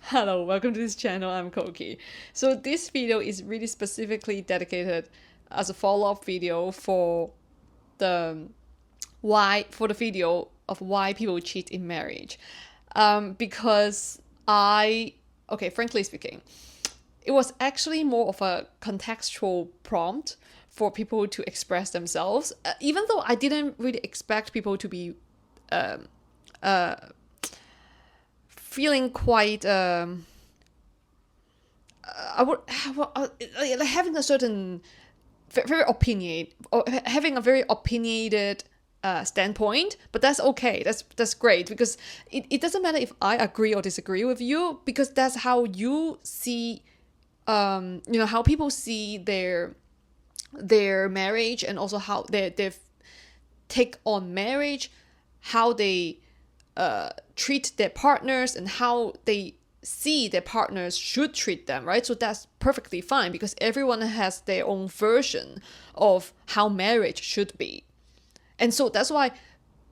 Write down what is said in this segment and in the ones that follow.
Hello, welcome to this channel. I'm Kouki. So this video is really specifically dedicated as a follow-up video the for the video of why people cheat in marriage. Because frankly speaking, it was actually more of a contextual prompt for people to express themselves. Even though I didn't really expect people to be feeling quite I would having a certain very opinionated or having a very opinionated standpoint, but that's okay. That's great because it doesn't matter if I agree or disagree with you, because that's how you see how people see their marriage, and also how they take on marriage, how they treat their partners, and how they see their partners should treat them, right? So that's perfectly fine because everyone has their own version of how marriage should be. And so that's why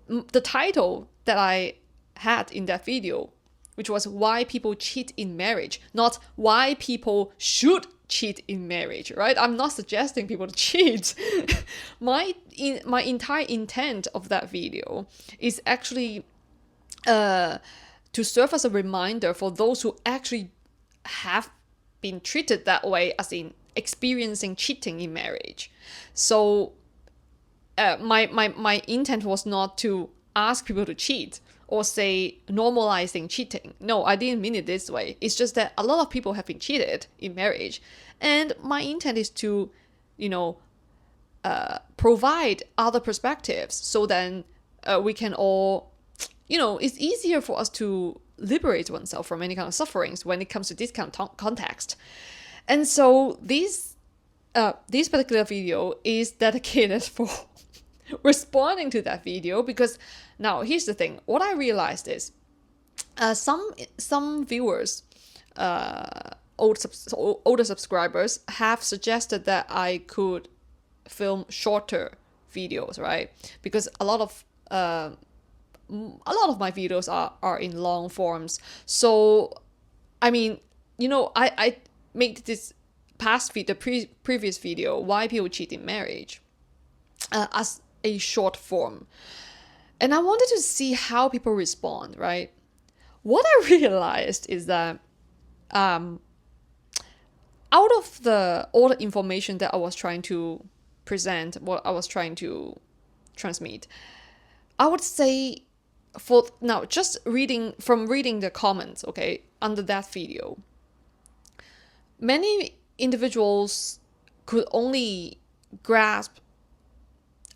the title that I had in that video, which was why people cheat in marriage, not why people should cheat in marriage, right? I'm not suggesting people to cheat. My entire intent of that video is actually to serve as a reminder for those who actually have been treated that way, as in experiencing cheating in marriage. So my intent was not to ask people to cheat or say normalizing cheating. No, I didn't mean it this way. It's just that a lot of people have been cheated in marriage, and my intent is to, provide other perspectives, so then we can all, it's easier for us to liberate oneself from any kind of sufferings when it comes to this kind of context. And so this particular video is dedicated for responding to that video, because now here's the thing. What I realized is some viewers, older subscribers, have suggested that I could film shorter videos, right? Because a lot of my videos are in long forms. So I mean, I made this previous video, why people cheat in marriage, as a short form, and I wanted to see how people respond, right? What I realized is that out of all the information that I was trying to present, what I was trying to transmit, I would say, for now, just reading the comments, okay, under that video, many individuals could only grasp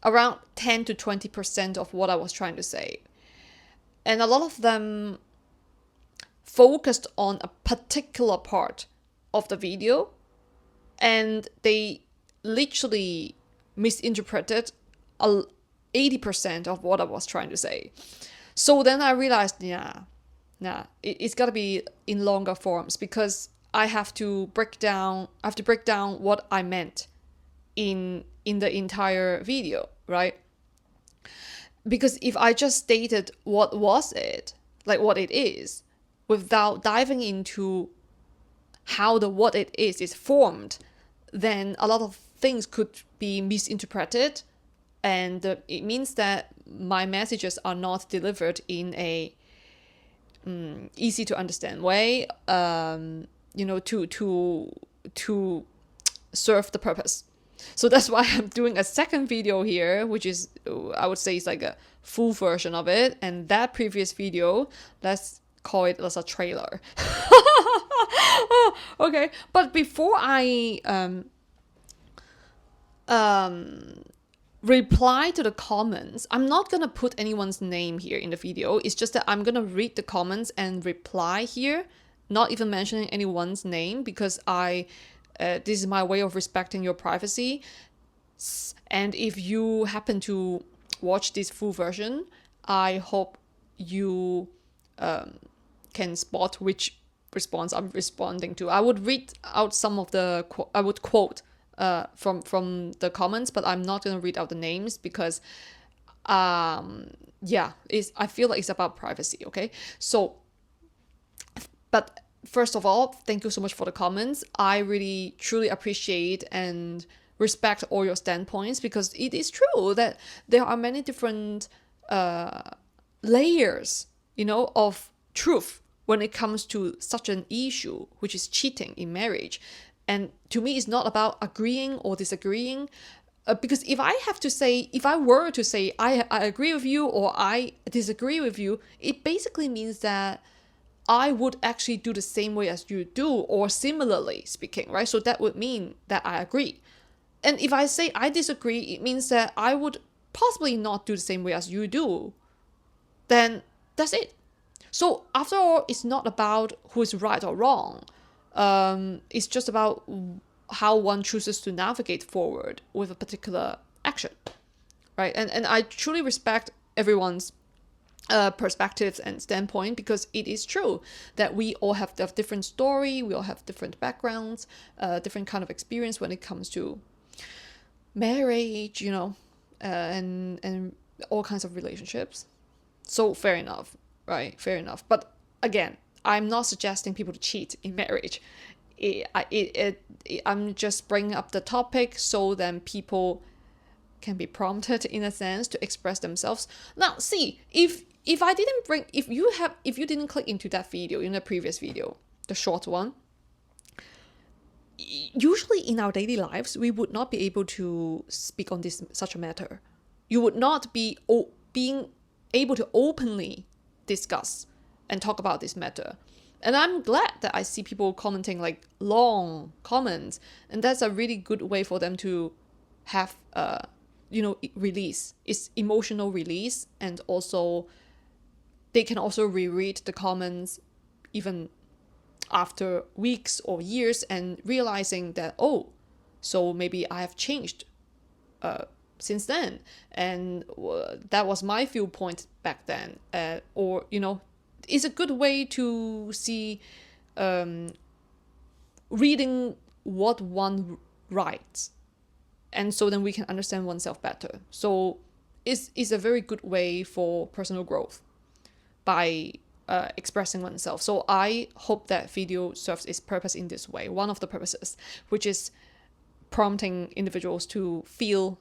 around 10 to 20% of what I was trying to say. And a lot of them focused on a particular part of the video, and they literally misinterpreted 80% of what I was trying to say. So then I realized, it's got to be in longer forms, because I have to break down what I meant in the entire video, right? Because if I just stated what it is, without diving into how what it is formed, then a lot of things could be misinterpreted, and it means that my messages are not delivered in a easy to understand way, to serve the purpose. So that's why I'm doing a second video here, which is, I would say, is like a full version of it. And that previous video, let's call it as a trailer. Okay, but before I reply to the comments, I'm not gonna put anyone's name here in the video. It's just that I'm gonna read the comments and reply here, not even mentioning anyone's name, because this is my way of respecting your privacy. And if you happen to watch this full version, I hope you can spot which response I'm responding to. I would read out some of I would quote from the comments, but I'm not going to read out the names, because I feel like it's about privacy, okay? So But first of all, thank you so much for the comments. I really truly appreciate and respect all your standpoints, because it is true that there are many different layers, of truth when it comes to such an issue, which is cheating in marriage. And to me, it's not about agreeing or disagreeing. Because if I were to say I agree with you or I disagree with you, it basically means that I would actually do the same way as you do, or similarly speaking, right? So that would mean that I agree. And if I say I disagree, it means that I would possibly not do the same way as you do. Then that's it. So after all, it's not about who is right or wrong. It's just about how one chooses to navigate forward with a particular action, right? And I truly respect everyone's perspectives and standpoint, because it is true that we all have a different story, we all have different backgrounds, different kind of experience when it comes to marriage, and all kinds of relationships. So fair enough, right? Fair enough. But again, I'm not suggesting people to cheat in marriage. I'm just bringing up the topic so then people can be prompted, in a sense, to express themselves. Now, see, if you didn't click into that video, in the previous video, the short one, usually in our daily lives, we would not be able to speak on such a matter. You would not be being able to openly discuss and talk about this matter. And I'm glad that I see people commenting like long comments, and that's a really good way for them to have release. It's emotional release, and also they can also reread the comments even after weeks or years and realizing that, so maybe I have changed since then, and that was my viewpoint back then, or it's a good way to see reading what one writes, and so then we can understand oneself better. So it's a very good way for personal growth by expressing oneself. So I hope that video serves its purpose in this way, one of the purposes, which is prompting individuals to feel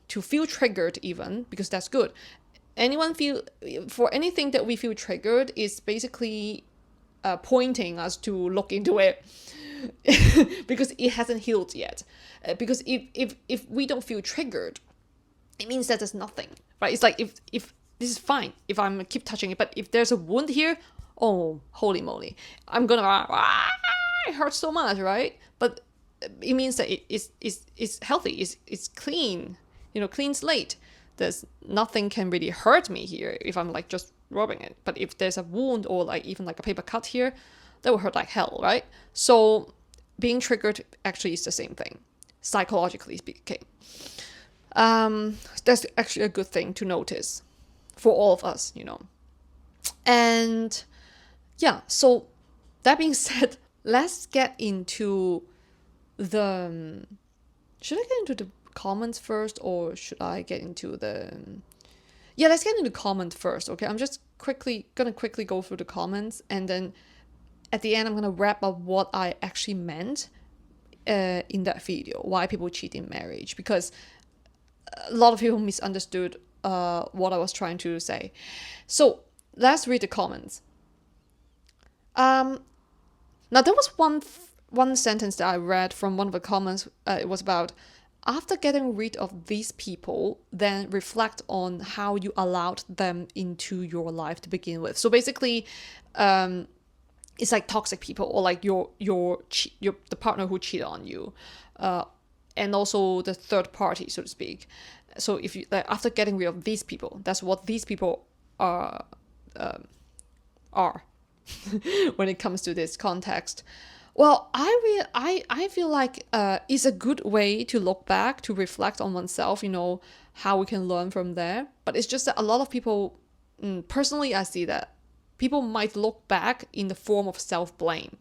triggered, even, because that's good. For anything that we feel triggered is basically pointing us to look into it because it hasn't healed yet. Because if we don't feel triggered, it means that there's nothing, right? It's like if this is fine if I'm keep touching it, but if there's a wound here, oh holy moly, I'm gonna it hurts so much, right? But it means that it's healthy, it's clean, clean slate. There's nothing can really hurt me here if I'm like just rubbing it. But if there's a wound or like even like a paper cut here, that will hurt like hell, right? So being triggered actually is the same thing, psychologically speaking. That's actually a good thing to notice for all of us, And yeah, so that being said, let's get into should I get into the comments first, or should I get into let's get into the comment first, okay? I'm just gonna quickly go through the comments, and then at the end I'm gonna wrap up what I actually meant in that video, why people cheat in marriage, because a lot of people misunderstood what I was trying to say. So let's read the comments. Now there was one sentence that I read from one of the comments. It was about, after getting rid of these people, then reflect on how you allowed them into your life to begin with. So basically, it's like toxic people, or like your the partner who cheated on you, and also the third party, so to speak. So if you after getting rid of these people, that's what these people are when it comes to this context. Well, I feel like it's a good way to look back, to reflect on oneself, how we can learn from there. But it's just that a lot of people, personally, I see that people might look back in the form of self-blame.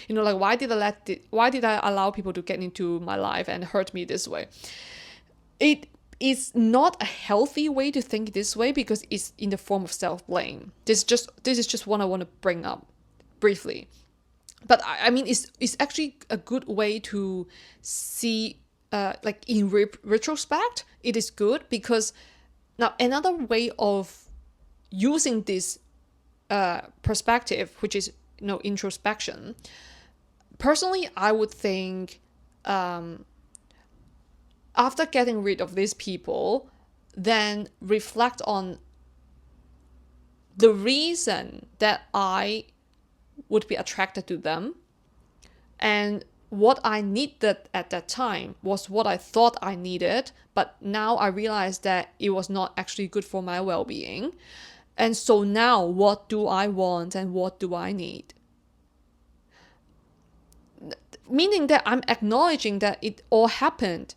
Like, why did I allow people to get into my life and hurt me this way? It is not a healthy way to think this way, because it's in the form of self-blame. This is just what I want to bring up briefly. But I mean, it's actually a good way to see, like in retrospect, it is good, because now another way of using this perspective, which is introspection. Personally, I would think, after getting rid of these people, then reflect on the reason that I would be attracted to them, and what I needed at that time was what I thought I needed, but now I realize that it was not actually good for my well-being. And so now, what do I want and what do I need? Meaning that I'm acknowledging that it all happened.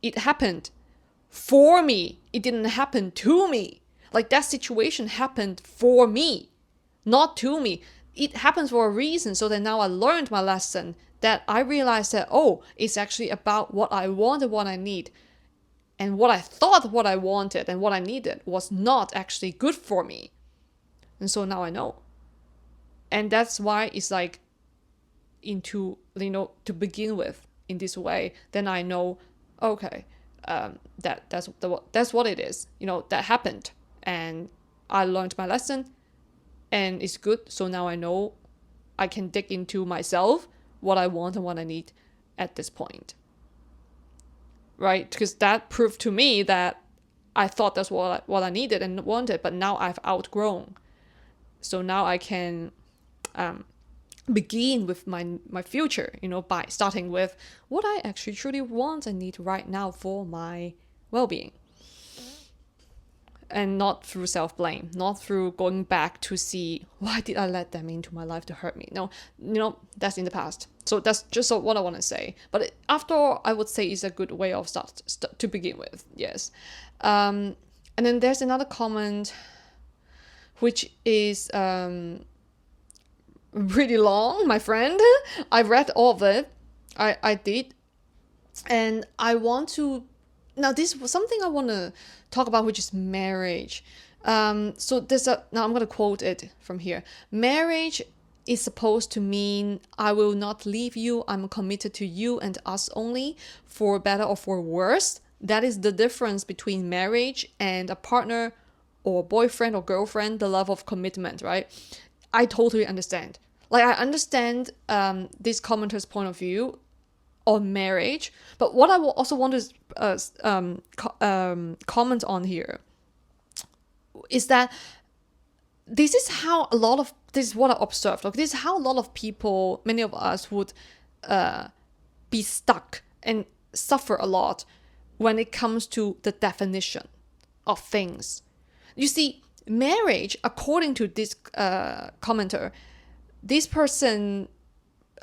It happened for me. It didn't happen to me. Like, that situation happened for me, not to me. It happens for a reason, so that now I learned my lesson, that I realized that, it's actually about what I want and what I need. And what I thought what I wanted and what I needed was not actually good for me. And so now I know. And that's why it's like, to begin with in this way, then I know, okay, that's what it is. That happened, and I learned my lesson, and it's good. So now I know I can dig into myself, what I want and what I need at this point. Right? Because that proved to me that I thought that's what I needed and wanted, but now I've outgrown. So now I can begin with my future, by starting with what I actually truly want and need right now for my well-being. And not through self-blame, not through going back to see, why did I let them into my life to hurt me? No, that's in the past. So that's just what I want to say. But after all, I would say it's a good way of start to begin with. Yes. And then there's another comment, which is really long, my friend. I read all of it. I did. And I want to... Now, this was something I want to talk about, which is marriage. So now I'm going to quote it from here. Marriage is supposed to mean, I will not leave you. I'm committed to you and us only, for better or for worse. That is the difference between marriage and a partner or boyfriend or girlfriend, the level of commitment, right? I totally understand. Like, I understand this commenter's point of view on marriage, but what I will also want to comment on here is that this is what I observed. Like, this is how a lot of people, many of us, would be stuck and suffer a lot when it comes to the definition of things. You see, marriage, according to this commenter,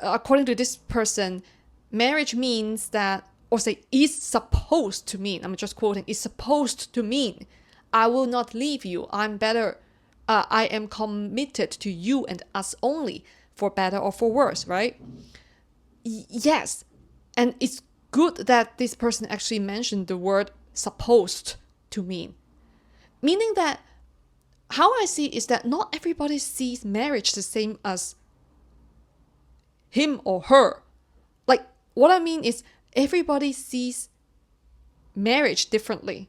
according to this person, marriage means that, or say, is supposed to mean, I'm just quoting, is supposed to mean, I will not leave you. I am committed to you and us only, for better or for worse, right? Yes. And it's good that this person actually mentioned the word supposed to mean. Meaning that, how I see it is that not everybody sees marriage the same as him or her. Like, what I mean is, everybody sees marriage differently.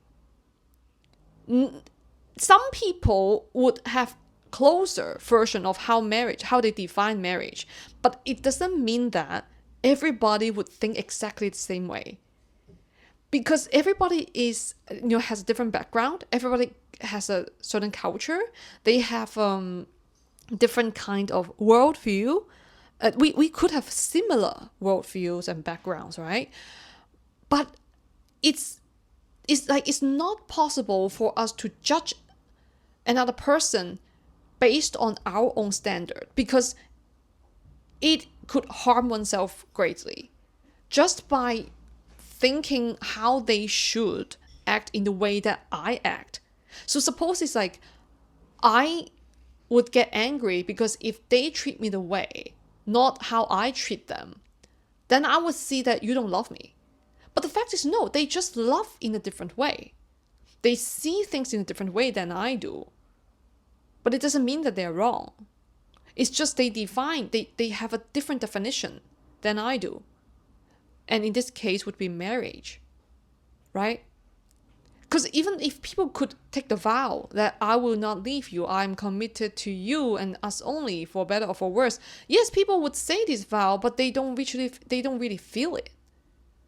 Some people would have closer version of how they define marriage, but it doesn't mean that everybody would think exactly the same way. Because everybody has a different background. Everybody has a certain culture. They have different kind of worldview. We could have similar worldviews and backgrounds, right? But it's not possible for us to judge another person based on our own standard, because it could harm oneself greatly just by thinking how they should act in the way that I act. So suppose it's like, I would get angry because if they treat me the way, not how I treat them, then I would see that you don't love me. But the fact is, no, they just love in a different way. They see things in a different way than I do. But it doesn't mean that they're wrong. It's just they have a different definition than I do. And in this case would be marriage, right? Because even if people could take the vow that I will not leave you, I'm committed to you and us only, for better or for worse. Yes, people would say this vow, but they don't really feel it.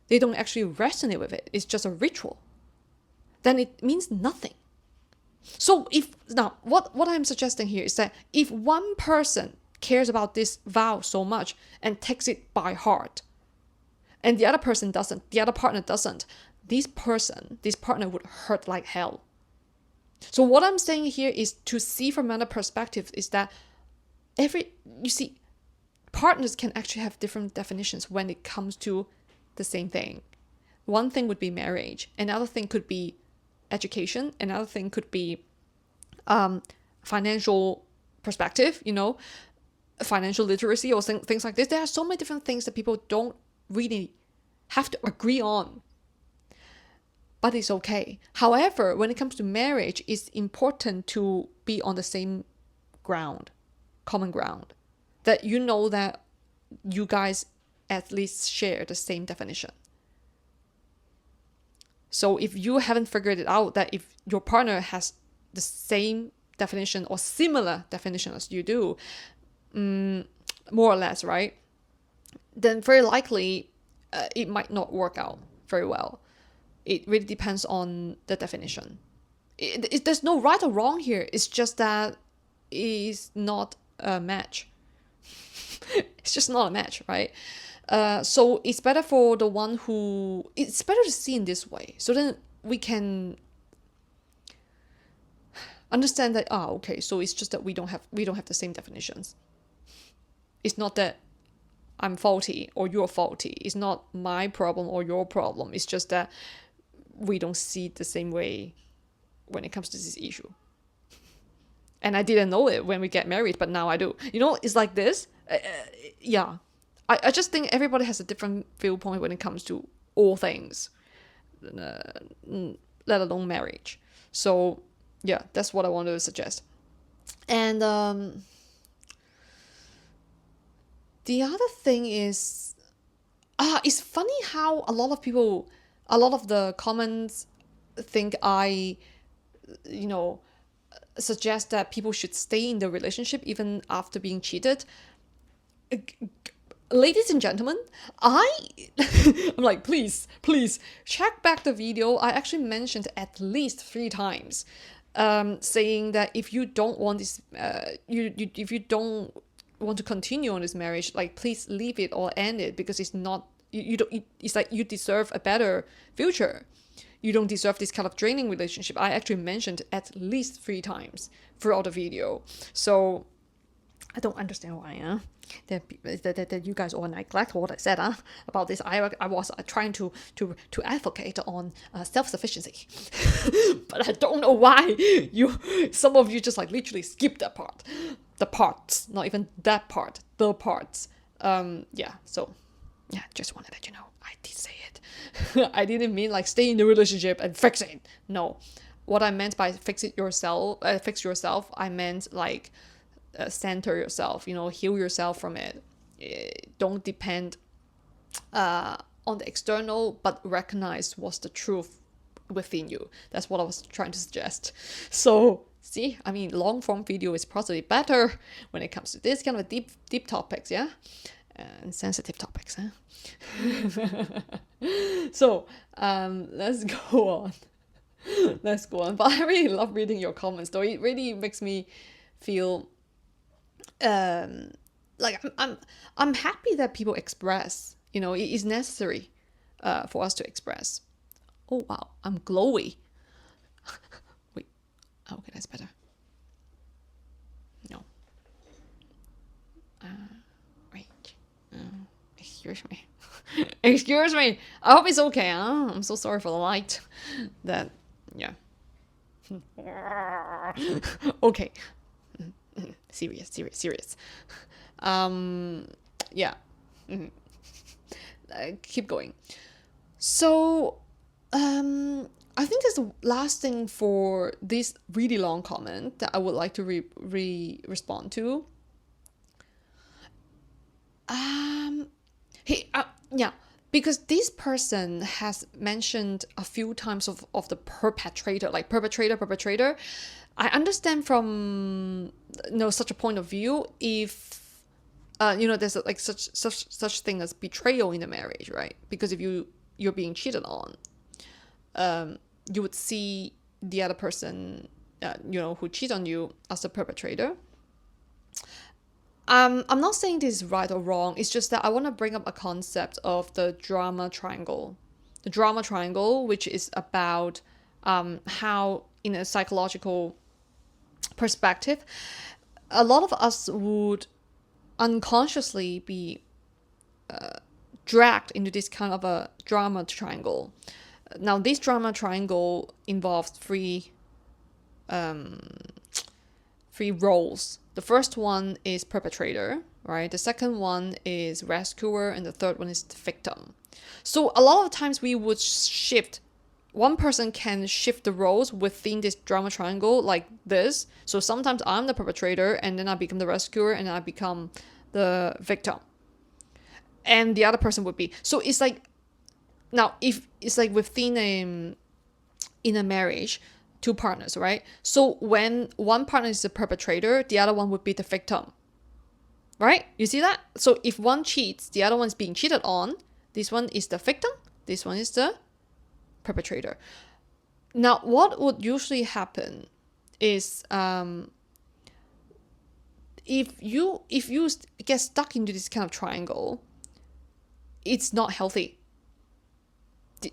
They don't actually resonate with it. It's just a ritual. Then it means nothing. So what I'm suggesting here is that if one person cares about this vow so much and takes it by heart, and the other person doesn't, the other partner doesn't, this partner would hurt like hell. So what I'm saying here is to see from another perspective is that partners can actually have different definitions when it comes to the same thing. One thing would be marriage. Another thing could be education. Another thing could be financial perspective, financial literacy or things like this. There are so many different things that people don't really have to agree on. But it's okay. However, when it comes to marriage, it's important to be on the same ground, common ground, that that you guys at least share the same definition. So if you haven't figured it out, that if your partner has the same definition or similar definition as you do, more or less, right? Then very likely it might not work out very well. It really depends on the definition. There's no right or wrong here. It's just that it's not a match. It's just not a match, right? So it's better for the one who... It's better to see in this way. So then we can understand that, okay, so it's just that we don't have the same definitions. It's not that I'm faulty or you're faulty. It's not my problem or your problem. It's just that we don't see it the same way when it comes to this issue. And I didn't know it when we get married, but now I do. It's like this. Yeah. I just think everybody has a different viewpoint when it comes to all things, let alone marriage. So, yeah, that's what I wanted to suggest. And the other thing is, it's funny how a lot of the comments think I, suggest that people should stay in the relationship even after being cheated. Ladies and gentlemen, I'm like, please check back the video. I actually mentioned at least 3 times, saying that if you don't want this, if you don't want to continue on this marriage, like, please leave it or end it, because it's not, it's like you deserve a better future. You don't deserve this kind of draining relationship. I actually mentioned at least 3 times throughout the video. So I don't understand why that you guys all neglect what I said about this. I was trying to advocate on self-sufficiency, but I don't know why some of you just like literally skip that part, the parts, not even that part, the parts. So just wanted to let you know I did say it. I didn't mean like stay in the relationship and fix it. No, what I meant by fix yourself, I meant like center yourself, heal yourself from it. Don't depend on the external, but recognize what's the truth within you. That's what I was trying to suggest. So see, long form video is probably better when it comes to this kind of deep topics, and sensitive topics, So let's go on. But I really love reading your comments, though. It really makes me feel like I'm happy that people express. It is necessary for us to express. Oh wow, I'm glowy. Wait, okay, that's better. No. Wait. Excuse me. Excuse me. I hope it's okay. I'm so sorry for the light. Okay. Serious. Keep going. So, I think that's the last thing for this really long comment that I would like to respond to. Yeah, because this person has mentioned a few times of the perpetrator, like perpetrator. I understand from such a point of view if there's like such thing as betrayal in the marriage, right? Because if you're being cheated on, you would see the other person, who cheat on you as the perpetrator. I'm not saying this is right or wrong. It's just that I want to bring up a concept of the drama triangle. The drama triangle, which is about how, in a psychological perspective, a lot of us would unconsciously be dragged into this kind of a drama triangle. Now, this drama triangle involves three roles. The first one is perpetrator, right? The second one is rescuer, and the third one is the victim. So a lot of times we would shift. One person can shift the roles within this drama triangle like this. So sometimes I'm the perpetrator, and then I become the rescuer, and I become the victim. And the other person would be. So it's like, now if it's like within in a marriage, two partners, right? So when one partner is the perpetrator, the other one would be the victim, right? You see that? So if one cheats, the other one is being cheated on. This one is the victim. This one is the perpetrator. Now, what would usually happen is if you get stuck into this kind of triangle, it's not healthy.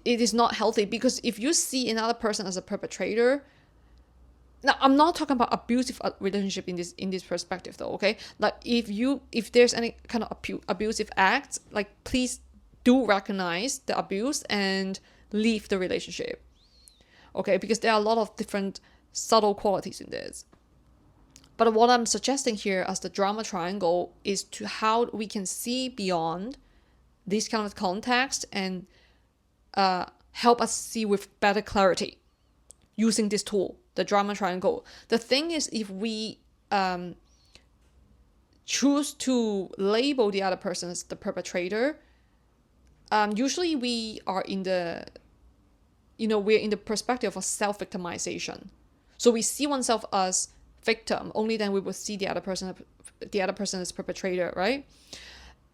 It is not healthy, because if you see another person as a perpetrator, now I'm not talking about abusive relationship in this perspective though, okay? Like if there's any kind of abusive acts, like please do recognize the abuse and leave the relationship, okay? Because there are a lot of different subtle qualities in this. But what I'm suggesting here as the drama triangle is to how we can see beyond this kind of context and help us see with better clarity using this tool, the drama triangle. The thing is, if we choose to label the other person as the perpetrator, usually we are in the, we're in the perspective of self-victimization. So we see oneself as victim, only then we will see the other person as perpetrator, right?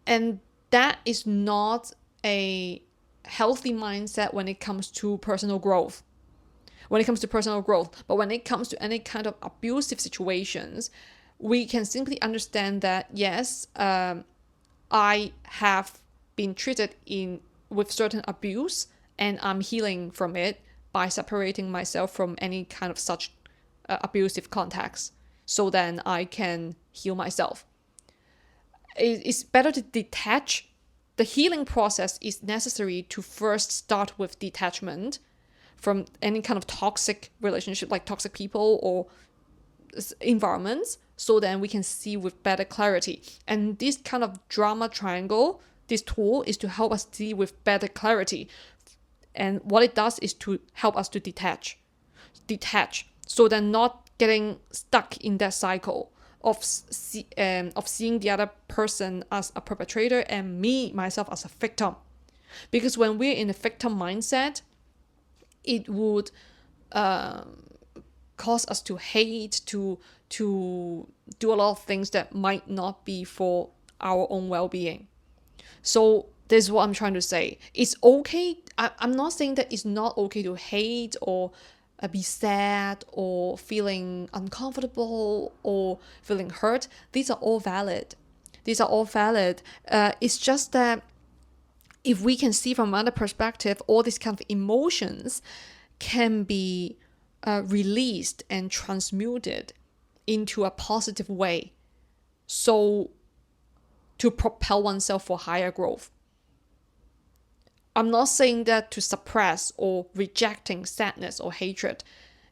And that is not a healthy mindset when it comes to personal growth. But when it comes to any kind of abusive situations, we can simply understand that, yes, I have been treated with certain abuse, and I'm healing from it by separating myself from any kind of such abusive contacts, so then I can heal myself. It's better to detach. The healing process is necessary to first start with detachment from any kind of toxic relationship, like toxic people or environments, so then we can see with better clarity. And this kind of drama triangle, this tool, is to help us see with better clarity. And what it does is to help us to detach, so then not getting stuck in that cycle of seeing the other person as a perpetrator and myself as a victim. Because when we're in a victim mindset, it would cause us to hate, to do a lot of things that might not be for our own well-being. So this is what I'm trying to say. It's okay. I'm not saying that it's not okay to hate or be sad or feeling uncomfortable or feeling hurt. These are all valid. It's just that if we can see from another perspective, all these kind of emotions can be released and transmuted into a positive way, so to propel oneself for higher growth. I'm not saying that to suppress or rejecting sadness or hatred.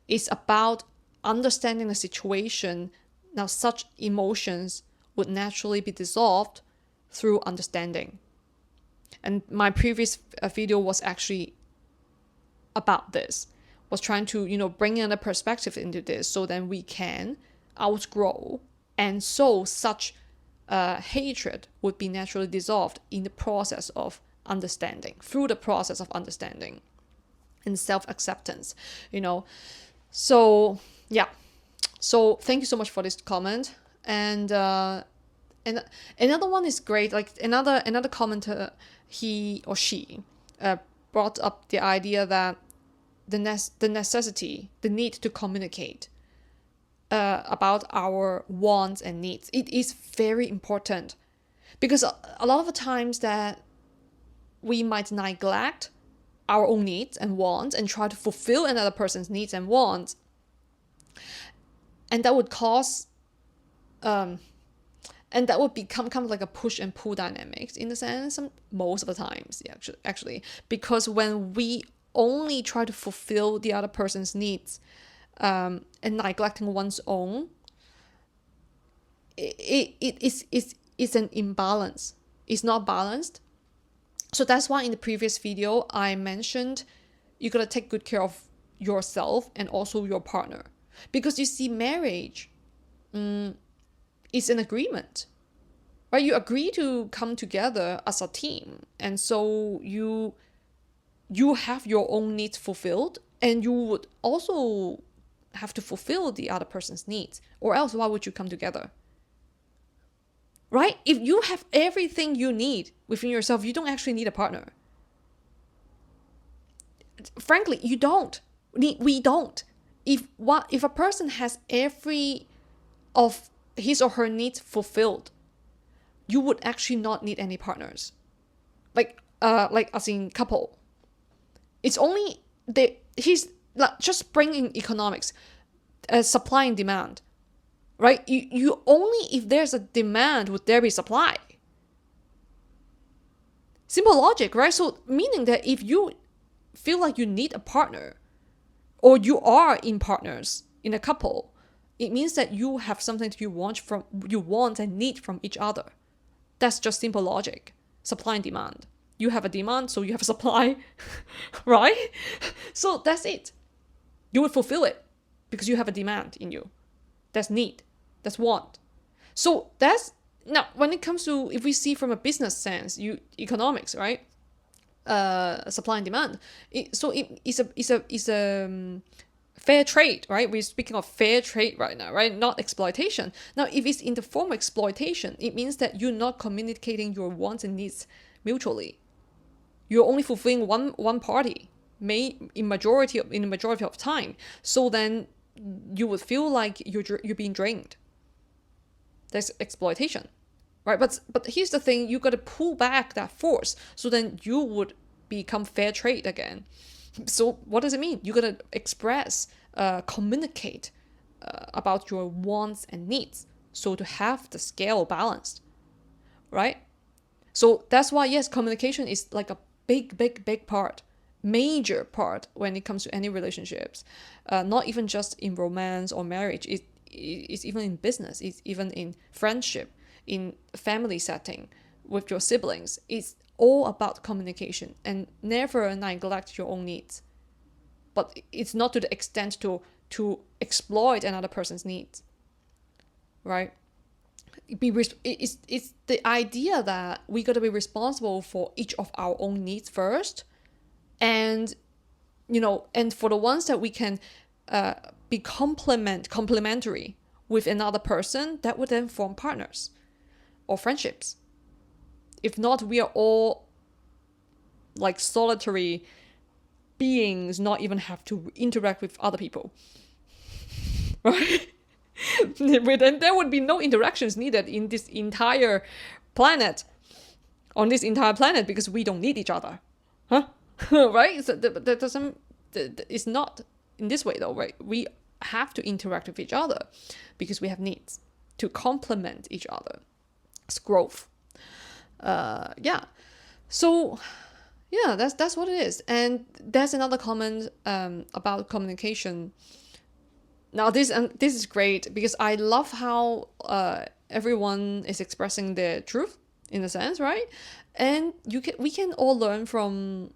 It's about understanding the situation. Now, such emotions would naturally be dissolved through understanding. And my previous video was actually about this, was trying to, bring in a perspective into this, so then we can outgrow and so such hatred would be naturally dissolved in the process of understanding, through the process of understanding and self-acceptance, So yeah, so thank you so much for this comment. And another one is great. Like another commenter, he or she brought up the idea that the necessity, the need to communicate about our wants and needs. It is very important, because a lot of the times that we might neglect our own needs and wants and try to fulfill another person's needs and wants, and that would cause and that would become kind of like a push and pull dynamics in a sense, most of the times. Yeah, actually, because when we only try to fulfill the other person's needs and neglecting one's own, it's an imbalance. It's not balanced. So that's why in the previous video I mentioned you gotta take good care of yourself and also your partner, because you see, marriage is an agreement, right? You agree to come together as a team, and so you have your own needs fulfilled, and you would also have to fulfill the other person's needs, or else why would you come together? Right? If you have everything you need within yourself, you don't actually need a partner. Frankly, you don't. We don't. If a person has every of his or her needs fulfilled, you would actually not need any partners. Like as in couple. It's only he's like, just bringing economics, supply and demand. Right? You only, if there's a demand, would there be supply. Simple logic, right? So meaning that if you feel like you need a partner, or you are in partners in a couple, it means that you have something that you want and need from each other. That's just simple logic. Supply and demand. You have a demand, so you have a supply, right? So that's it. You would fulfill it because you have a demand in you. That's need. That's want. So that's, now when it comes to, if we see from a business sense, economics, right? Supply and demand. It's a fair trade, right? We're speaking of fair trade right now, right? Not exploitation. Now, if it's in the form of exploitation, it means that you're not communicating your wants and needs mutually. You're only fulfilling one party, in the majority of time. So then you would feel like you're being drained. That's exploitation, right? But here's the thing: you got to pull back that force, so then you would become fair trade again. So what does it mean? You got to express, communicate about your wants and needs, so to have the scale balanced, right? So that's why, yes, communication is like a big part, major part when it comes to any relationships. Not even just in romance or marriage. It's even in business. It's even in friendship, in family setting, with your siblings. It's all about communication, and never neglect your own needs. But it's not to the extent to exploit another person's needs, right? It's the idea that we got to be responsible for each of our own needs first, and and for the ones that we can be complementary with another person, that would then form partners or friendships. If not, we are all like solitary beings, not even have to interact with other people, right? And there would be no interactions needed in this entire planet, because we don't need each other, right? So that doesn't. It's not in this way though, right? We have to interact with each other because we have needs to complement each other. It's growth. So yeah, that's what it is. And there's another comment about communication. Now this is great, because I love how everyone is expressing their truth in a sense, right? And we can all learn from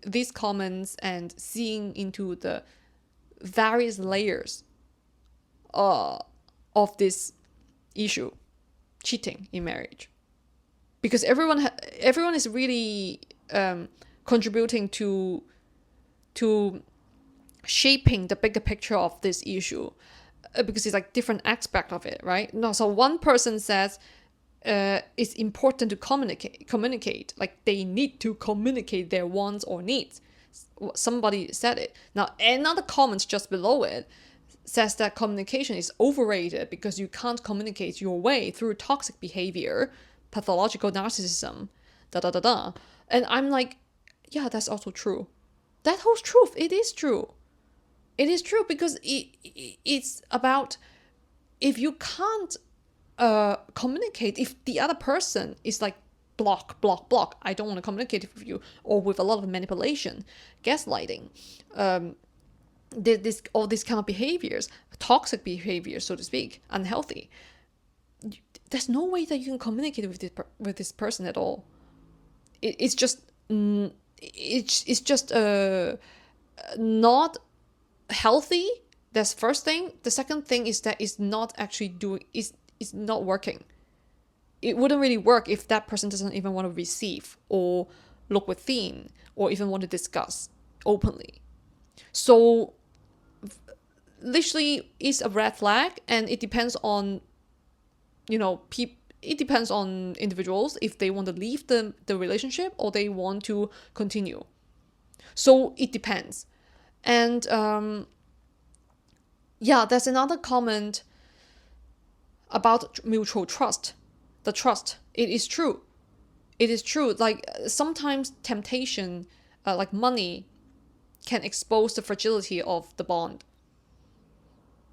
these comments and seeing into the various layers of this issue, cheating in marriage, because everyone is really contributing to shaping the bigger picture of this issue, because it's like different aspect of it, right? No, so one person says it's important to communicate, like they need to communicate their wants or needs. Somebody said it. Now another comment just below it says that communication is overrated because you can't communicate your way through toxic behavior, pathological narcissism, da da da da. And I'm like, yeah, that's also true. That holds truth. It is true. It is true, because it's about, if you can't communicate, if the other person is like block, I don't want to communicate with you, or with a lot of manipulation, gaslighting, all these kind of behaviors, toxic behaviors, so to speak, unhealthy, there's no way that you can communicate with this person at all. It's just not healthy. That's first thing. The second thing is that it's not actually it's not working. It wouldn't really work if that person doesn't even want to receive or look within or even want to discuss openly. So literally it's a red flag, and it depends on, it depends on individuals if they want to leave the relationship or they want to continue. So it depends. And there's another comment about mutual trust. The trust, it is true. Like sometimes temptation, like money, can expose the fragility of the bond.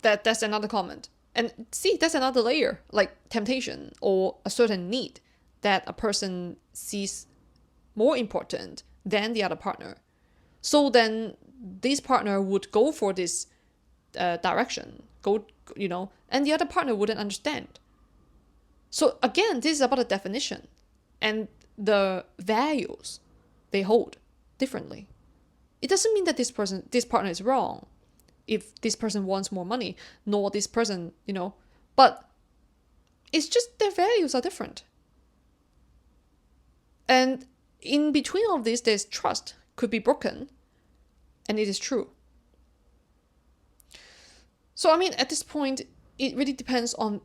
That's another comment. And see, that's another layer, like temptation or a certain need that a person sees more important than the other partner. So then this partner would go for this direction, and the other partner wouldn't understand. So again, this is about the definition and the values they hold differently. It doesn't mean that this partner is wrong if this person wants more money, nor this person, but it's just their values are different. And in between all of this, there's trust could be broken, and it is true. So, I mean, at this point, it really depends on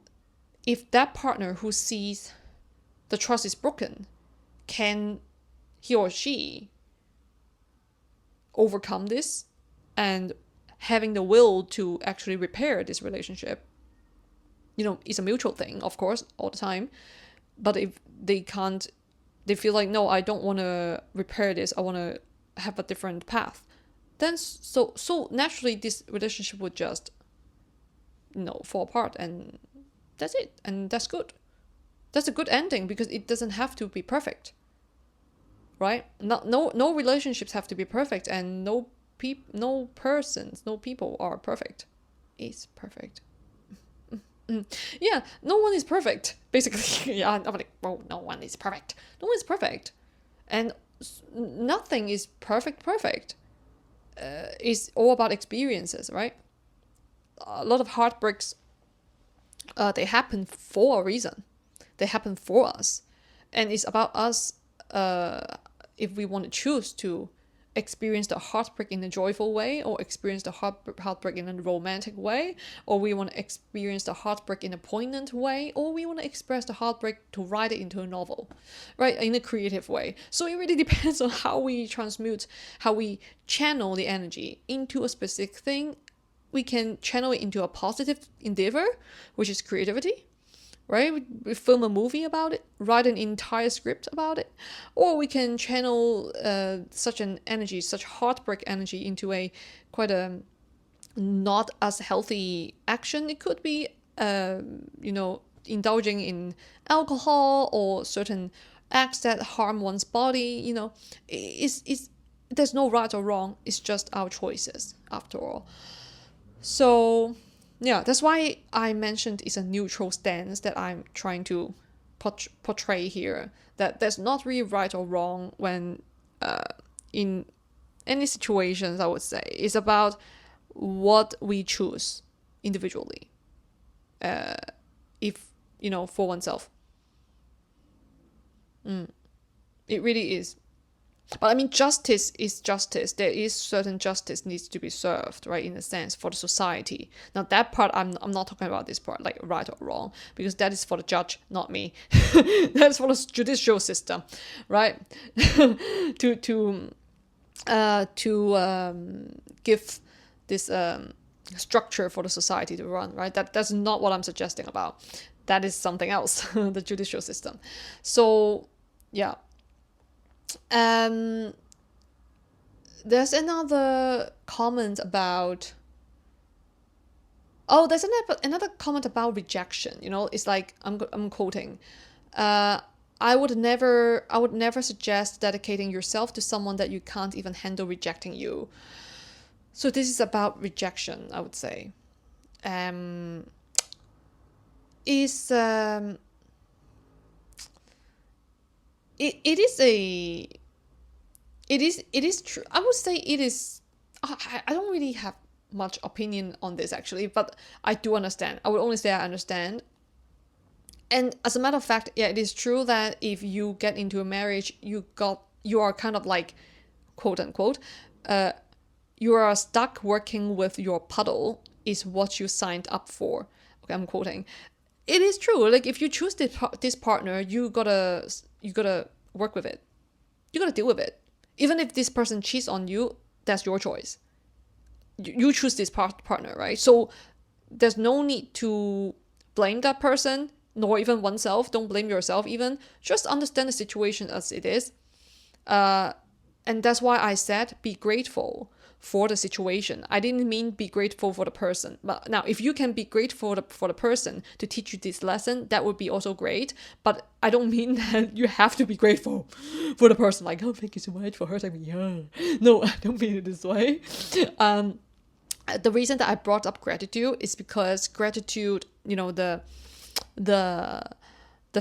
if that partner who sees the trust is broken, can he or she overcome this and having the will to actually repair this relationship. It's a mutual thing, of course, all the time. But if they can't, they feel like, no, I don't want to repair this, I want to have a different path, then so naturally this relationship would just fall apart, and that's it, and that's good. That's a good ending, because it doesn't have to be perfect, right? No relationships have to be perfect, and no people are perfect. Is perfect. Yeah, no one is perfect, basically. Yeah, I'm like, well, no one is perfect. No one is perfect, and nothing is perfect. It's all about experiences, right? A lot of heartbreaks, they happen for a reason. They happen for us, and it's about us. If we want to choose to experience the heartbreak in a joyful way, or experience the heartbreak in a romantic way, or we want to experience the heartbreak in a poignant way, or we want to express the heartbreak to write it into a novel, right, in a creative way. So it really depends on how we transmute, how we channel the energy into a specific thing. We can channel it into a positive endeavor, which is creativity, right? We film a movie about it, write an entire script about it, or we can channel such an energy, such heartbreak energy, into a quite a not as healthy action. It could be, indulging in alcohol or certain acts that harm one's body. There's no right or wrong. It's just our choices, after all. So yeah, that's why I mentioned it's a neutral stance that I'm trying to portray here. That there's not really right or wrong when in any situations, I would say. It's about what we choose individually. If for oneself. It really is. But I mean, justice is justice. There is certain justice needs to be served, right, in a sense, for the society. Now, that part, I'm not talking about this part, like right or wrong, because that is for the judge, not me. That's for the judicial system, right? to give this structure for the society to run, right? That's not what I'm suggesting about. That is something else, the judicial system. So, yeah. There's another comment about. Oh, there's another comment about rejection. It's like I'm quoting. I would never suggest dedicating yourself to someone that you can't even handle rejecting you. So this is about rejection, I would say. It is true. I would say it is. I don't really have much opinion on this actually, but I do understand. I would only say I understand. And as a matter of fact, yeah, it is true that if you get into a marriage, you are kind of like, quote unquote, you are stuck working with your puddle is what you signed up for. Okay, I'm quoting. It is true. Like if you choose this partner, you gotta work with it. You gotta deal with it. Even if this person cheats on you, that's your choice. You choose this partner, right? So there's no need to blame that person, nor even oneself. Don't blame yourself even. Just understand the situation as it is. And that's why I said be grateful for the situation. I didn't mean be grateful for the person. But now, if you can be grateful for the person to teach you this lesson, that would be also great. But I don't mean that you have to be grateful for the person. Like, oh, thank you so much for hurting me. Yeah. No, I don't mean it this way. The reason that I brought up gratitude is because gratitude, the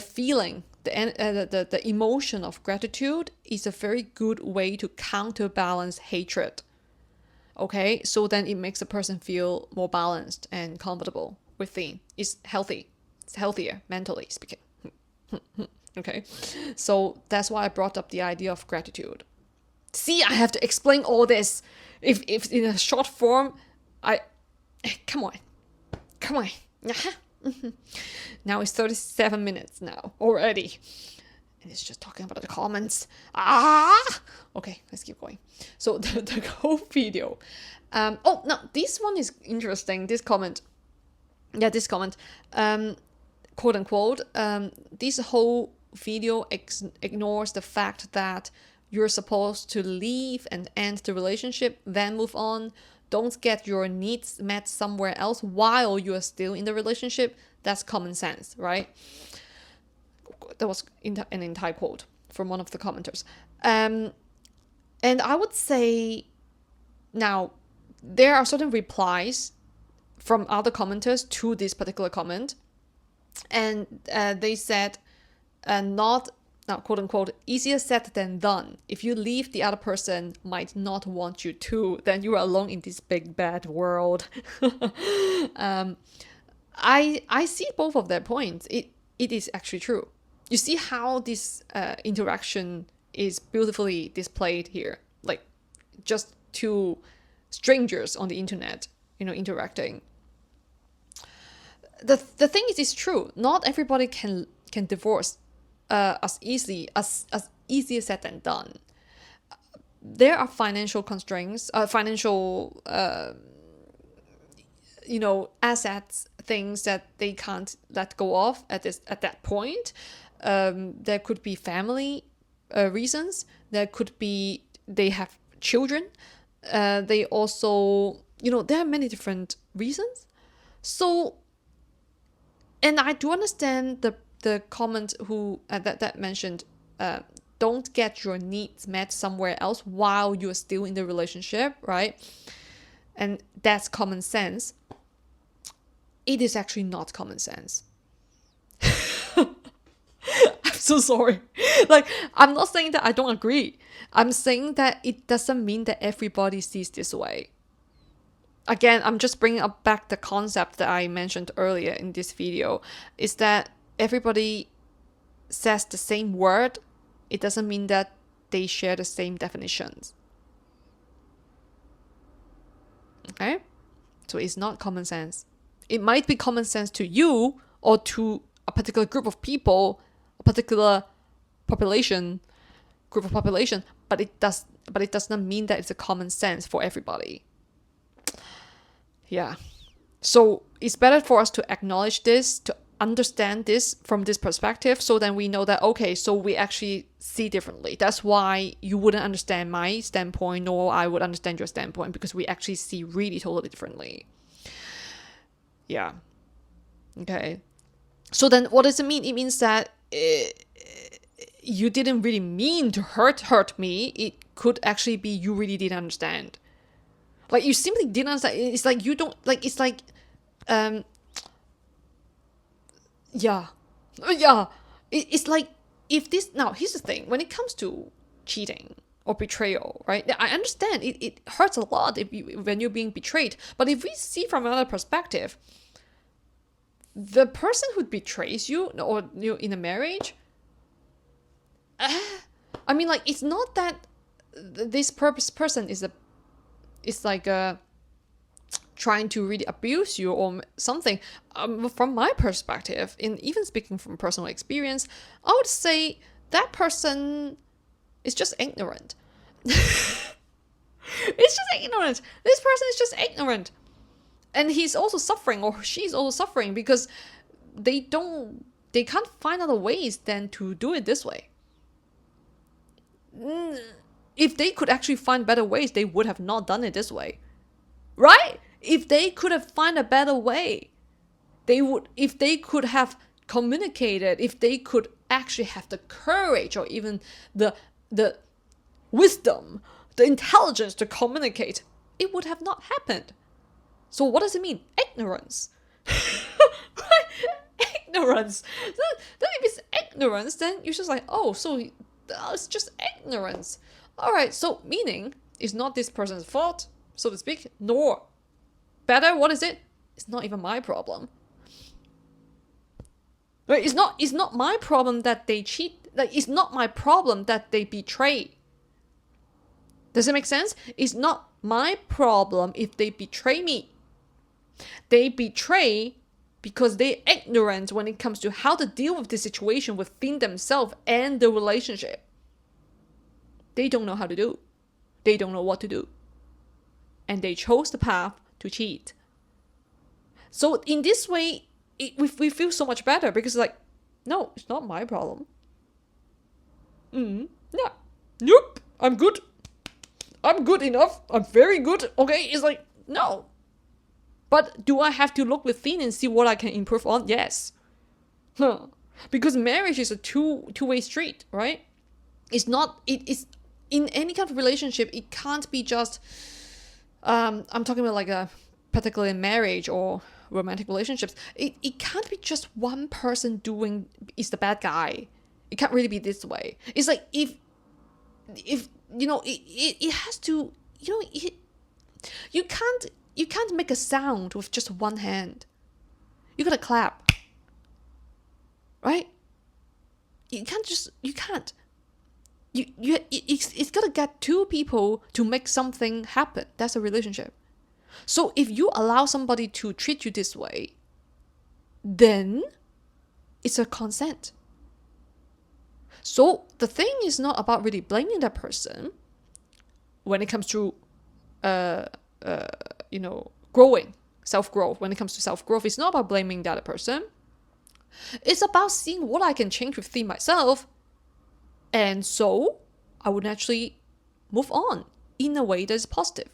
feeling, the emotion of gratitude is a very good way to counterbalance hatred. Okay, so then it makes a person feel more balanced and comfortable within. It's healthy. It's healthier, mentally speaking. Okay, so that's why I brought up the idea of gratitude. See, I have to explain all this. If in a short form, come on. Now it's 37 minutes now already. And it's just talking about the comments. Okay, let's keep going. So the whole video. No, this one is interesting. This comment. Quote unquote. This whole video ignores the fact that you're supposed to leave and end the relationship, then move on. Don't get your needs met somewhere else while you are still in the relationship. That's common sense, right? That was an entire quote from one of the commenters. And I would say, now, there are certain replies from other commenters to this particular comment. And they said, now, quote unquote, easier said than done. If you leave, the other person might not want you to, then you are alone in this big bad world. I see both of their points. It is actually true. You see how this interaction is beautifully displayed here, like just two strangers on the internet, interacting. The thing is, it's true. Not everybody can divorce as easier said than done. There are financial constraints, financial assets, things that they can't let go of at that point. There could be family reasons. There could be they have children. They also, there are many different reasons. So, and I do understand the comment who that mentioned, don't get your needs met somewhere else while you're still in the relationship, right? And that's common sense. It is actually not common sense. I'm so sorry. Like, I'm not saying that I don't agree. I'm saying that it doesn't mean that everybody sees this way. Again, I'm just bringing up back the concept that I mentioned earlier in this video, is that everybody says the same word, it doesn't mean that they share the same definitions. Okay? So it's not common sense. It might be common sense to you or to a particular group of people, a particular group of population, but it does not mean that it's a common sense for everybody. Yeah. So it's better for us to acknowledge this, to understand this from this perspective, so then we know that, okay, so we actually see differently. That's why you wouldn't understand my standpoint, nor I would understand your standpoint, because we actually see really totally differently. Yeah. Okay. So then what does it mean? It means that you didn't really mean to hurt me. It could actually be you really didn't understand. Like, you simply didn't understand. It's like you don't, like, it's like, yeah. It's like, if this, now, here's the thing. When it comes to cheating or betrayal, right? I understand it hurts a lot when you're being betrayed. But if we see from another perspective, the person who betrays you, or you in a marriage, I mean, like, it's not that this person is trying to really abuse you or something. From my perspective, in even speaking from personal experience, I would say that person is just ignorant. It's just ignorant. This person is just ignorant. And he's also suffering, or she's also suffering, because they can't find other ways than to do it this way. If they could actually find better ways, they would have not done it this way. Right? If they could have found a better way, they would, if they could have communicated, if they could actually have the courage or even the wisdom, the intelligence to communicate, it would have not happened. So what does it mean? Ignorance. Ignorance. Then if it's ignorance, then you're just like, oh, so it's just ignorance. All right, so meaning it's not this person's fault, so to speak, nor better, what is it? It's not even my problem. Right? It's not my problem that they cheat. Like, it's not my problem that they betray. Does it make sense? It's not my problem if they betray me. They betray because they're ignorant when it comes to how to deal with the situation within themselves and the relationship. They don't know how to do. They don't know what to do. And they chose the path to cheat. So in this way, we feel so much better, because like, no, it's not my problem. Yeah. Nope. I'm good. I'm good enough. I'm very good. Okay. It's like, no. But do I have to look within and see what I can improve on? Yes. Because marriage is a two-way street, right? It's not, it is, in any kind of relationship, it can't be just, I'm talking about like particularly marriage or romantic relationships. It can't be just one person is the bad guy. It can't really be this way. It's like, if you know, it has to, you know, you can't make a sound with just one hand. You gotta clap. Right? You can't. It's gotta get two people to make something happen. That's a relationship. So if you allow somebody to treat you this way, then it's a consent. So the thing is not about really blaming that person when it comes to growing, self-growth. When it comes to self-growth, it's not about blaming the other person. It's about seeing what I can change within myself. And so I would naturally move on in a way that is positive.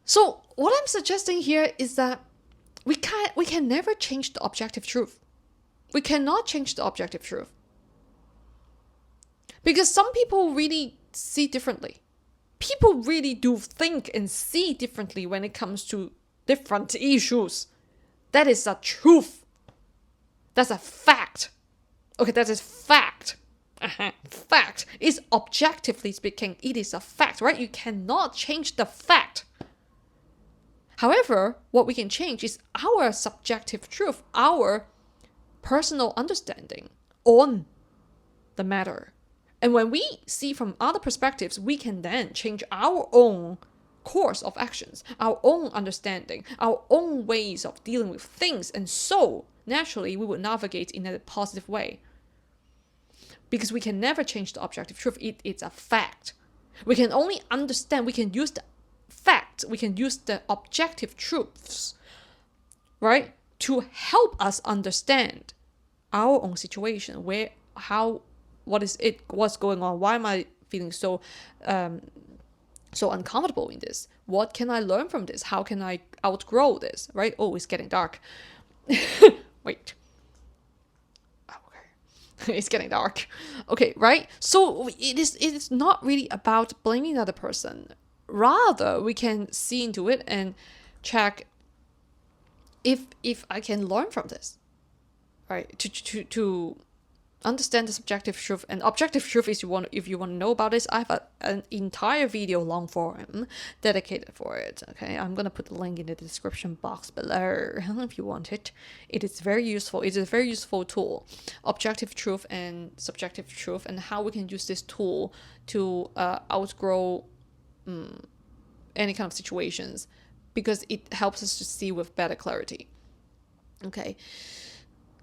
So what I'm suggesting here is that we can never change the objective truth. We cannot change the objective truth. Because some people really see differently. People really do think and see differently when it comes to different issues. That is a truth. That's a fact. Okay, that is fact. Fact is, objectively speaking, it is a fact, right? You cannot change the fact. However, what we can change is our subjective truth, our personal understanding on the matter. And when we see from other perspectives, we can then change our own course of actions, our own understanding, our own ways of dealing with things. And so naturally, we would navigate in a positive way. Because we can never change the objective truth. It's a fact. We can only understand, we can use the facts, we can use the objective truths, right, to help us understand our own situation, what's going on, why am I feeling so uncomfortable in this, what can I learn from this, how can I outgrow this, right? Oh, it's getting dark. Wait. Okay. It's getting dark. Okay, right? So it is not really about blaming the other person. Rather, we can see into it and check if I can learn from this, right? To understand the subjective truth and objective truth. If you want to know about this, I have an entire video long form dedicated for it. Okay, I'm gonna put the link in the description box below if you want it. It is very useful. It is a very useful tool, objective truth and subjective truth, and how we can use this tool to outgrow any kind of situations, because it helps us to see with better clarity. Okay,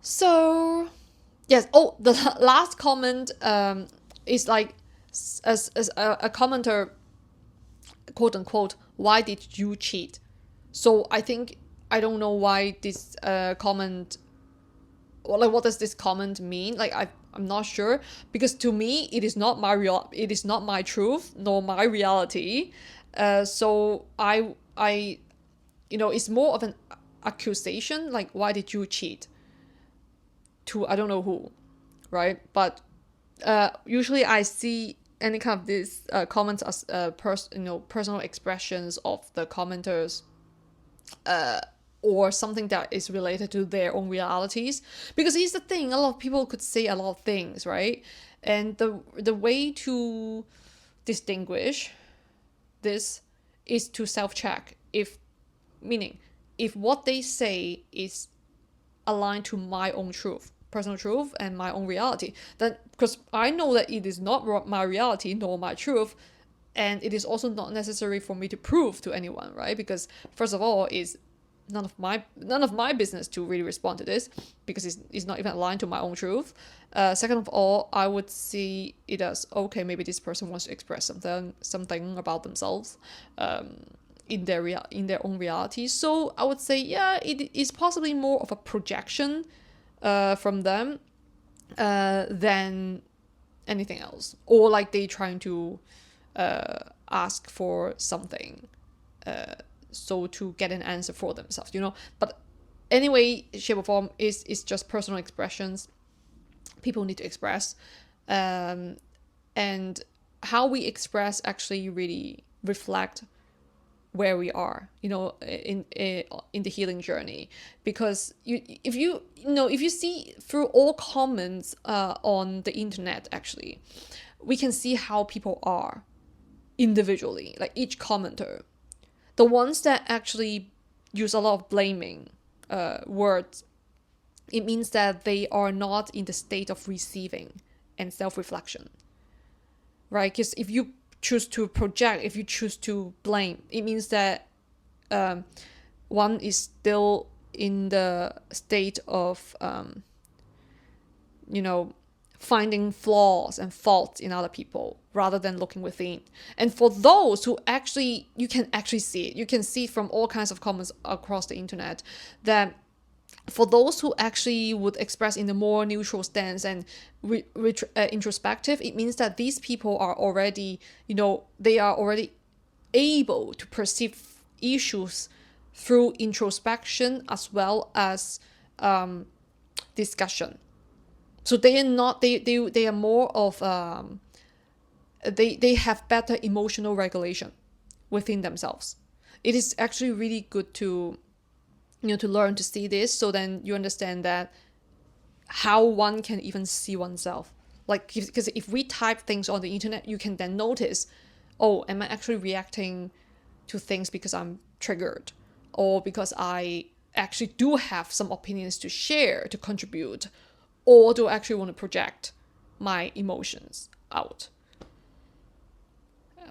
so yes. Oh, the last comment is like as a commenter, quote unquote, why did you cheat? So I don't know why this comment, or like what does this comment mean? Like I'm not sure, because to me it is not my truth nor my reality. So I it's more of an accusation, like why did you cheat? To I don't know who, right? But usually I see any kind of these comments as personal expressions of the commenters, or something that is related to their own realities. Because here's the thing: a lot of people could say a lot of things, right? And the way to distinguish this is to self-check if what they say is aligned to my own truth, personal truth, and my own reality. Then, because I know that it is not my reality nor my truth, and it is also not necessary for me to prove to anyone, right? Because first of all, it's none of my business to really respond to this, because it's not even aligned to my own truth. Second of all, I would see it as, okay, maybe this person wants to express something about themselves in their own reality. So I would say, yeah, it is possibly more of a projection from them than anything else, or like they trying to ask for something, so to get an answer for themselves, But anyway, shape or form is just personal expressions people need to express, and how we express actually really reflect where we are, in the healing journey. Because if you see through all comments on the internet, actually, we can see how people are individually, like each commenter. The ones that actually use a lot of blaming words, it means that they are not in the state of receiving and self-reflection, right? Because if you choose to project, if you choose to blame, it means that one is still in the state of finding flaws and faults in other people rather than looking within. And for those who actually, you can actually see it, you can see from all kinds of comments across the internet, that for those who actually would express in a more neutral stance and introspective, it means that these people are already, they are already able to perceive issues through introspection as well as discussion. So they are not, they are more of, they have better emotional regulation within themselves. It is actually really good to learn to see this, so then you understand that how one can even see oneself. Like, because if we type things on the internet, you can then notice, oh, am I actually reacting to things because I'm triggered, or because I actually do have some opinions to share, to contribute, or do I actually want to project my emotions out?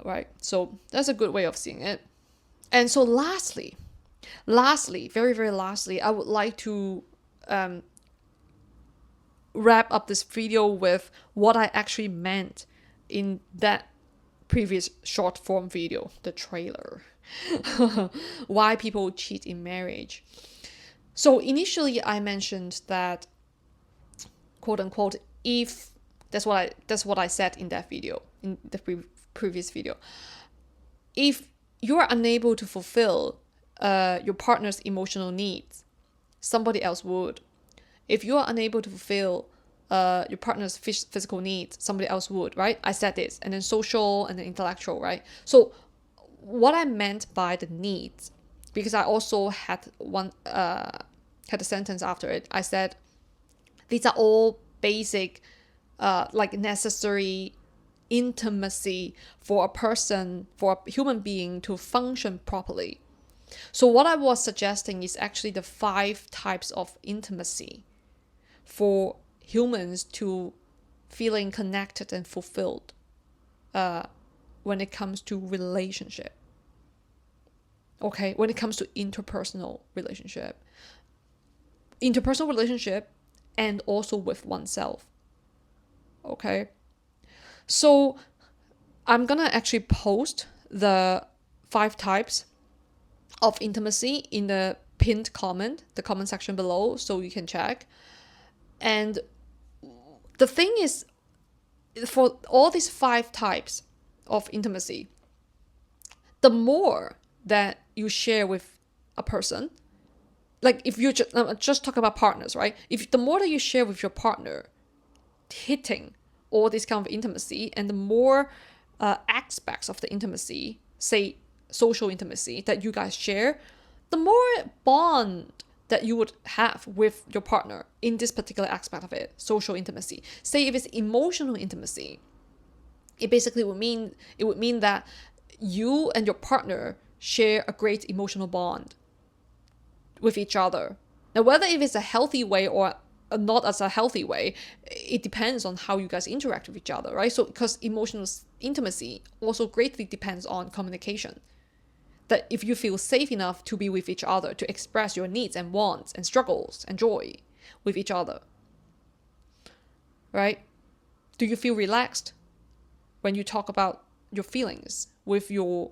Right? So that's a good way of seeing it. And so lastly, very, very lastly, I would like to wrap up this video with what I actually meant in that previous short form video, the trailer. Why people cheat in marriage. So initially I mentioned that, quote unquote, if that's what I said in that video, in the previous video. If you are unable to fulfill your partner's emotional needs, somebody else would. If you are unable to fulfill your partner's physical needs, somebody else would, right? I said this, and then social and then intellectual, right? So what I meant by the needs, because I also had a sentence after it. I said these are all basic, like necessary intimacy for a person, for a human being to function properly. So what I was suggesting is actually the 5 types of intimacy for humans to feeling connected and fulfilled when it comes to relationship. Okay, when it comes to interpersonal relationship and also with oneself. Okay, so I'm gonna actually post the 5 types of intimacy in the pinned comment, the comment section below, so you can check. And the thing is, for all these 5 types of intimacy, the more that you share with a person, like if you just talk about partners, right? If the more that you share with your partner, hitting all this kind of intimacy, and the more aspects of the intimacy, say social intimacy, that you guys share, the more bond that you would have with your partner in this particular aspect of it, social intimacy. Say if it's emotional intimacy, it basically would mean that you and your partner share a great emotional bond with each other. Now, whether if it's a healthy way or not as a healthy way, it depends on how you guys interact with each other, right? So, because emotional intimacy also greatly depends on communication. That if you feel safe enough to be with each other, to express your needs and wants and struggles and joy with each other, right? Do you feel relaxed when you talk about your feelings with your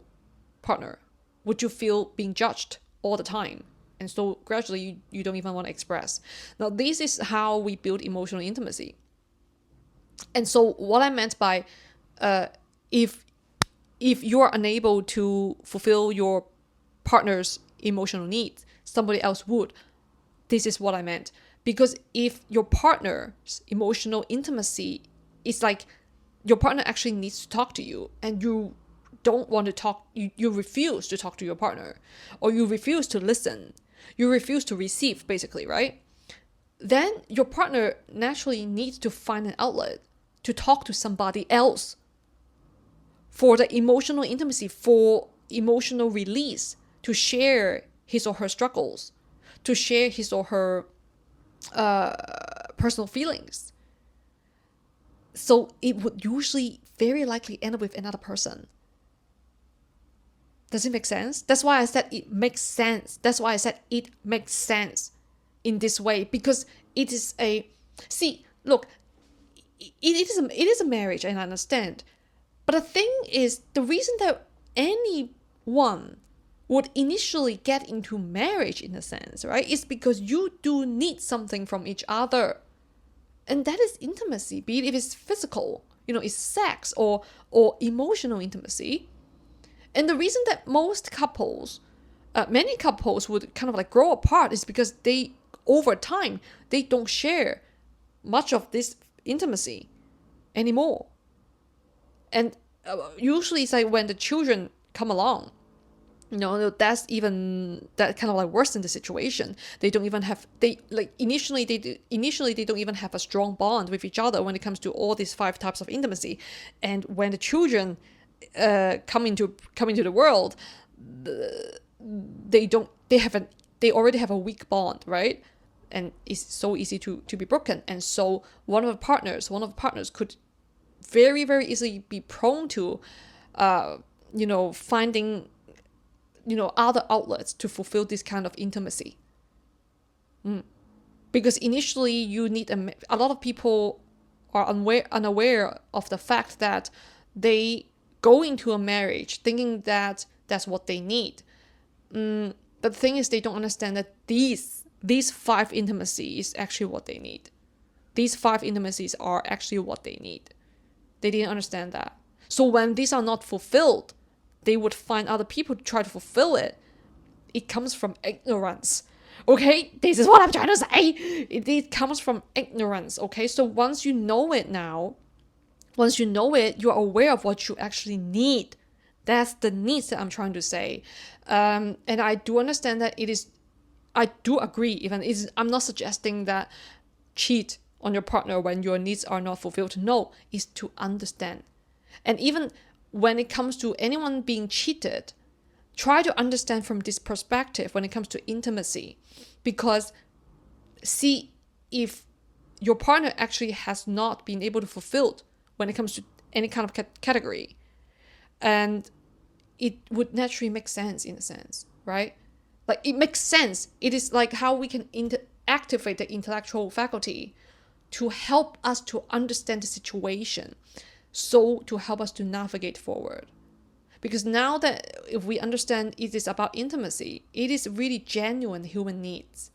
partner? Would you feel being judged all the time? And so gradually you don't even want to express. Now, this is how we build emotional intimacy. And so what I meant by if you're unable to fulfill your partner's emotional needs, somebody else would. This is what I meant. Because if your partner's emotional intimacy is like your partner actually needs to talk to you and you don't want to talk, you refuse to talk to your partner, or you refuse to listen, you refuse to receive, basically, right? Then your partner naturally needs to find an outlet to talk to somebody else for the emotional intimacy, for emotional release, to share his or her struggles, to share his or her personal feelings. So it would usually very likely end up with another person. Does it make sense? That's why I said it makes sense. That's why I said it makes sense in this way, because it is look, it is a marriage, and I understand. But the thing is, the reason that anyone would initially get into marriage, in a sense, right, is because you do need something from each other. And that is intimacy, be it if it's physical, it's sex or emotional intimacy. And the reason that many couples would kind of like grow apart is because over time, they don't share much of this intimacy anymore. And usually it's like when the children come along, that's kind of like worsen the situation. They don't even have, initially they don't even have a strong bond with each other when it comes to all these 5 types of intimacy. And when the children come into the world, they have an they already have a weak bond, right? And it's so easy to be broken. And so one of the partners could very, very easily be prone to, finding, other outlets to fulfill this kind of intimacy. Because initially you need a lot of people are unaware of the fact that they go into a marriage thinking that that's what they need. But the thing is, they don't understand that these 5 intimacies is actually what they need. These 5 intimacies are actually what they need. They didn't understand that. So when these are not fulfilled, they would find other people to try to fulfill it. It comes from ignorance. Okay, this is what I'm trying to say. It comes from ignorance. Okay, so once you know it, you are aware of what you actually need. That's the needs that I'm trying to say. And I do understand that I do agree, even I'm not suggesting that cheat on your partner when your needs are not fulfilled. No, it's to understand. And even when it comes to anyone being cheated, try to understand from this perspective when it comes to intimacy. Because see if your partner actually has not been able to fulfill when it comes to any kind of category, and it would naturally make sense in a sense, right? Like, it makes sense. It is like how we can activate the intellectual faculty to help us to understand the situation, so to help us to navigate forward. Because now that if we understand it is about intimacy, it is really genuine human needs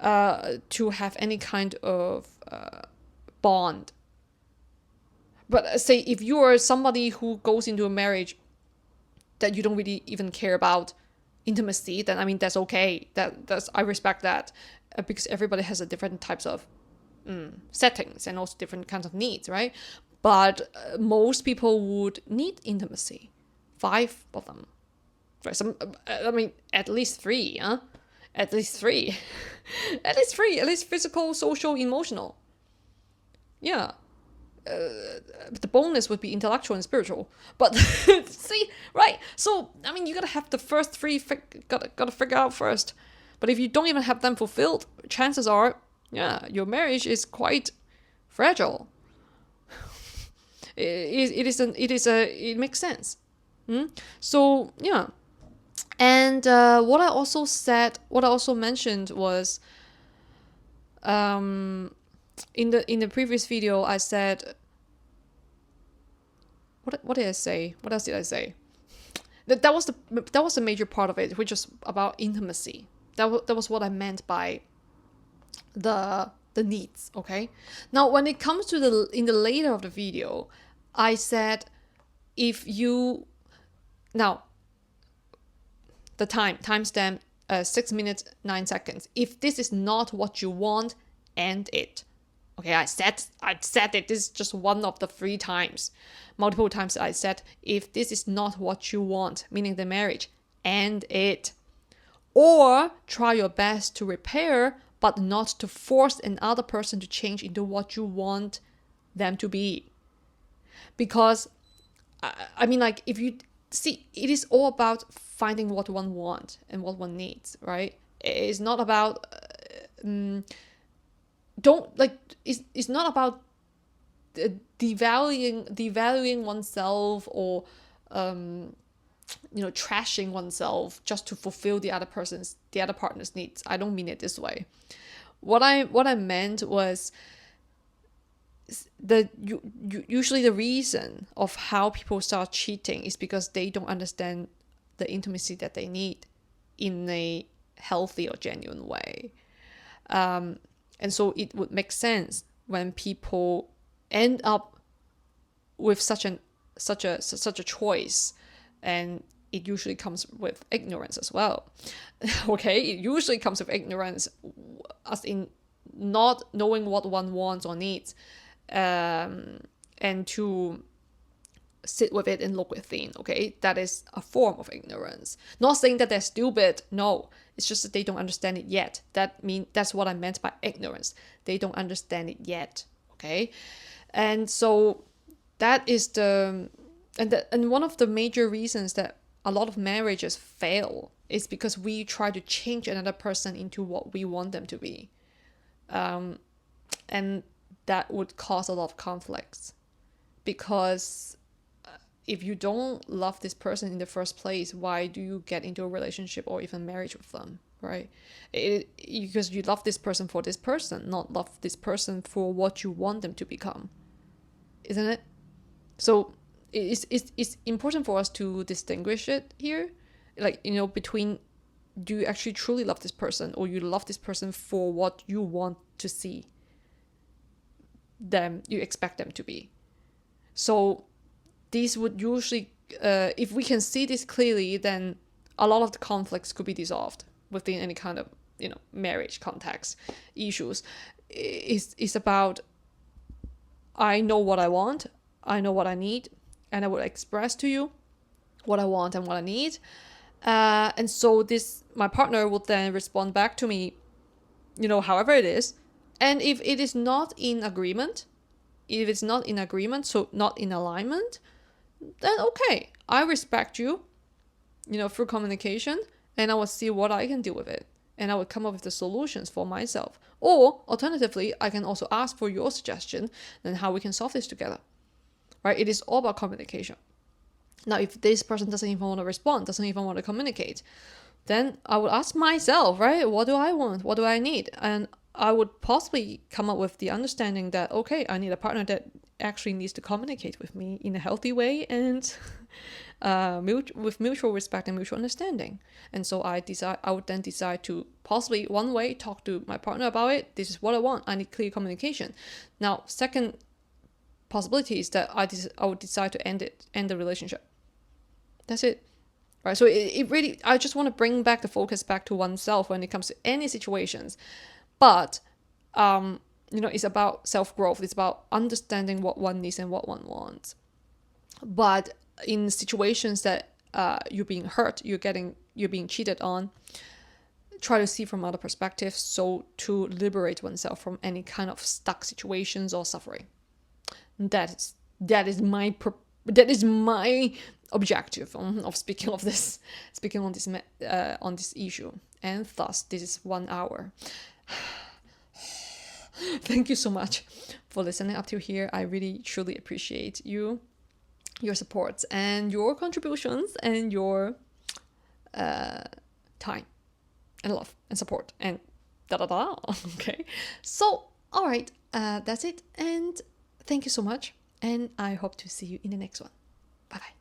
to have any kind of bond. But say if you are somebody who goes into a marriage that you don't really even care about intimacy, then I mean, that's okay. That's I respect that, because everybody has a different types of settings and also different kinds of needs, right? But most people would need intimacy. 5 of them, right? At least 3, huh? At least 3. At least physical, social, emotional. Yeah. The bonus would be intellectual and spiritual. But see, right? So I mean, you gotta have the first 3. Gotta figure out first. But if you don't even have them fulfilled, chances are, your marriage is quite fragile. It makes sense. So yeah. And what I also mentioned was, in the previous video, I said, what did I say? What else did I say? That was the major part of it, which is about intimacy. That was what I meant by the needs. Okay. Now, when it comes to in the later of the video, I said, now the timestamp 6 minutes 9 seconds. If this is not what you want, end it. Okay, I said it. This is just one of the 3 times. Multiple times I said, if this is not what you want, meaning the marriage, end it. Or try your best to repair, but not to force another person to change into what you want them to be. Because, I mean, like, if you see, it is all about finding what one wants and what one needs, right? It's not about, it's not about devaluing oneself or, trashing oneself just to fulfill the other partner's needs. I don't mean it this way. What I meant was, usually the reason of how people start cheating is because they don't understand the intimacy that they need in a healthy or genuine way. And so it would make sense when people end up with such a choice, and it usually comes with ignorance as well. Okay, it usually comes with ignorance, as in not knowing what one wants or needs, and to sit with it and look within. Okay, that is a form of ignorance. Not saying that they're stupid. No, it's just that they don't understand it yet. That's what I meant by ignorance. They don't understand it yet. Okay, and so that is and one of the major reasons that a lot of marriages fail It's because we try to change another person into what we want them to be. And that would cause a lot of conflicts, because if you don't love this person in the first place, why do you get into a relationship or even marriage with them, right? Because you love this person for this person, not love this person for what you want them to become, isn't it? So it's important for us to distinguish it here, like, between, do you actually truly love this person, or you love this person for what you want to see them, you expect them to be. So these would usually, if we can see this clearly, then a lot of the conflicts could be dissolved within any kind of, marriage context issues. It's about, I know what I want, I know what I need, and I will express to you what I want and what I need. And so my partner will then respond back to me, however it is. And if it is not in agreement, so not in alignment, then okay, I respect you, through communication, and I will see what I can do with it. And I will come up with the solutions for myself. Or alternatively, I can also ask for your suggestion and how we can solve this together. Right? It is all about communication. Now, if this person doesn't even want to respond, doesn't even want to communicate, then I would ask myself, right? What do I want? What do I need? And I would possibly come up with the understanding that, okay, I need a partner that actually needs to communicate with me in a healthy way and with mutual respect and mutual understanding. And so I would then decide to possibly, one way, talk to my partner about it. This is what I want. I need clear communication. Now, second possibility is that I would decide to end the relationship. That's it. Right? So it really, I just want to bring back the focus back to oneself when it comes to any situations. But, it's about self-growth. It's about understanding what one needs and what one wants. But in situations that you're being hurt, you're being cheated on, try to see from other perspectives, so to liberate oneself from any kind of stuck situations or suffering. That is my objective of speaking on this issue. And thus, this is 1 hour. Thank you so much for listening up to here. I really truly appreciate your support and your contributions and your time and love and support and okay, so all right, that's it, and thank you so much, and I hope to see you in the next one. Bye bye.